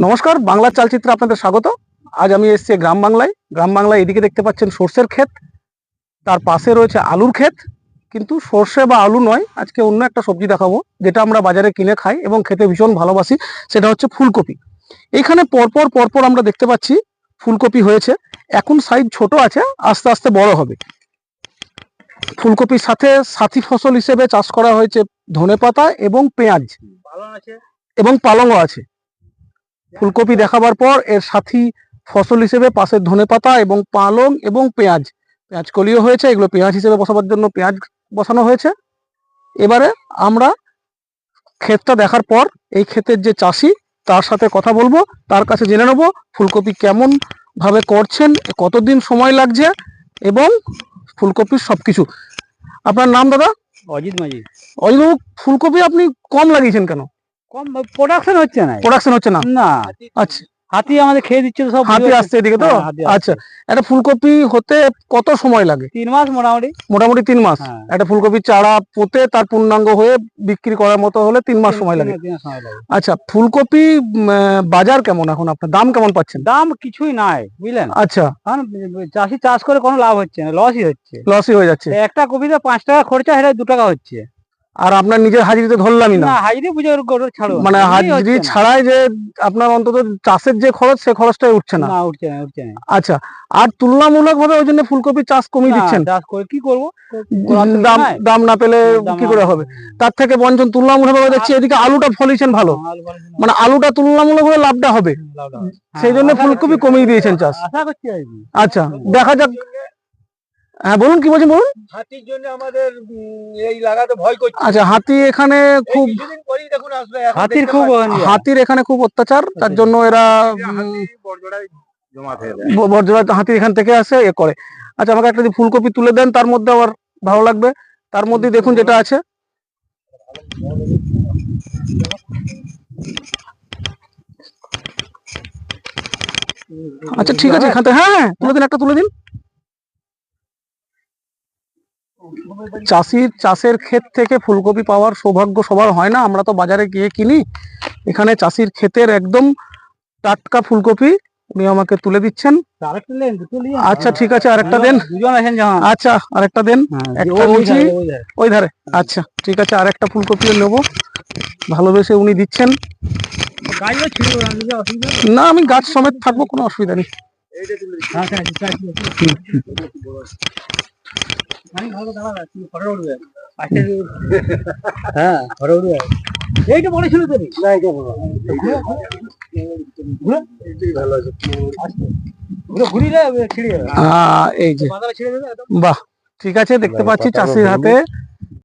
নমস্কার, বাংলার চালচিত্রে আপনাদের স্বাগত। আজ আমি এসেছি গ্রাম বাংলায়। গ্রাম বাংলায় এদিকে দেখতে পাচ্ছেন সর্ষের ক্ষেত, তার পাশে রয়েছে আলুর ক্ষেত। কিন্তু সর্ষে বা আলু নয়, আজকে অন্য একটা সবজি দেখাবো যেটা আমরা বাজারে কিনে খাই এবং খেতে ভীষণ ভালোবাসি। সেটা হচ্ছে ফুলকপি। এইখানে পরপর পরপর আমরা দেখতে পাচ্ছি ফুলকপি হয়েছে। এখন সাইজ ছোট আছে, আস্তে আস্তে বড় হবে। ফুলকপির সাথে সাথী ফসল হিসেবে চাষ করা হয়েছে ধনেপাতা এবং পেঁয়াজ এবং পালংও আছে। ফুলকপি দেখাবার পর এর সাথী ফসল হিসেবে পাশে ধনেপাতা এবং পালং এবং পেঁয়াজ কলিও হয়েছে। এগুলো পেঁয়াজ হিসেবে বসাবার জন্য পেঁয়াজ বসানো হয়েছে। এবারে আমরা ক্ষেতটা দেখার পর এই ক্ষেতের যে চাষি তার সাথে কথা বলবো, তার কাছে জেনে নেবো ফুলকপি কেমন ভাবে করছেন, কতদিন সময় লাগছে এবং ফুলকপির সবকিছু। আপনার নাম দাদা? অজিত মাঝি। অজিতবাবু, ফুলকপি আপনি কম লাগিয়েছেন কেন? কম প্রোডাকশন হচ্ছে না। প্রোডাকশন হচ্ছে না? না। আচ্ছা, হাতি আমাদের খেয়ে দিচ্ছে সব। হাতি আসছে এদিকে তো? আচ্ছা, একটা ফুলকপি হতে কত সময় লাগে? 3 মাস মোটামুটি। মোটামুটি 3 মাস। একটা ফুলকপির চারা পোতে তার পূর্ণাঙ্গ হয়ে বিক্রি করার মতো হলে 3 মাস সময় লাগে। আচ্ছা, ফুলকপি বাজার কেমন এখন? আপনার দাম কেমন পাচ্ছেন? দাম কিছুই নাই, বুঝলেন। আচ্ছা, কারণ চাষি চাষ করে কোনো লাভ হচ্ছে না, লসই হয়ে যাচ্ছে। একটা কপিতে 5 টাকা খরচা, সেটা 2 টাকা হচ্ছে। আর আপনার নিজের হাজিরিতে ধরলামই না। হাজিরি বুঝে ছাড়ো, মানে হাজিরি ছাড়াই যে আপনার অন্তত চাষের যে খরচ, সে খরচটাই উঠছে না। উঠছে না। আচ্ছা, আর তুলনামূলক ভাবে ওই জন্য ফুলকপির চাষ কমিয়ে দিচ্ছেন? চাষ করে কি করবো, দাম না পেলে কি করে হবে? তার থেকে বঞ্চন তুলনামূলক ভাবে দেখছি এদিকে আলুটা ফলিয়েছেন ভালো, মানে আলুটা তুলনামূলক ভাবে লাভটা হবে, সেই জন্য ফুলকপি কমিয়ে দিয়েছেন চাষ। আচ্ছা, দেখা যাক। হ্যাঁ বলুন, কি বলছেন বলুন। হাতির জন্য আমাদের এই লাগাতে ভয় করছে। আচ্ছা, হাতি এখানে খুব, হাতির এখানে খুব অত্যাচার, তার জন্য এরা বর্জ্য হাতি এখান থেকে আসে এ করে। আচ্ছা, আমাকে একটা ফুলকপি তুলে দেন, তার মধ্যে আবার ভালো লাগবে। তার মধ্যে দেখুন যেটা আছে। আচ্ছা ঠিক আছে, এখান থেকে হ্যাঁ তুলে দিন, একটা তুলে দিন। চাষের ক্ষেত থেকে ফুলকপি পাওয়ার সৌভাগ্য সবার হয় না, আমরা তো বাজারে গিয়ে কিনি। এখানে চাষির ক্ষেতের একদম টাটকা ফুলকপি উনি আমাকে তুলে দিচ্ছেন। আচ্ছা ঠিক আছে, আরেকটা দেন। আচ্ছা, আরেকটা দেন। ওই ধারে। আচ্ছা ঠিক আছে, আরেকটা ফুলকপিও নেবো। ভালোবেসে উনি দিচ্ছেন। না, আমি গাছ সমেত থাকবো, কোনো অসুবিধা নেই। এইটা বড় ছিল তো না, এইটা বড়। এই যে বাহ, ঠিক আছে, দেখতে পাচ্ছি চাষির হাতে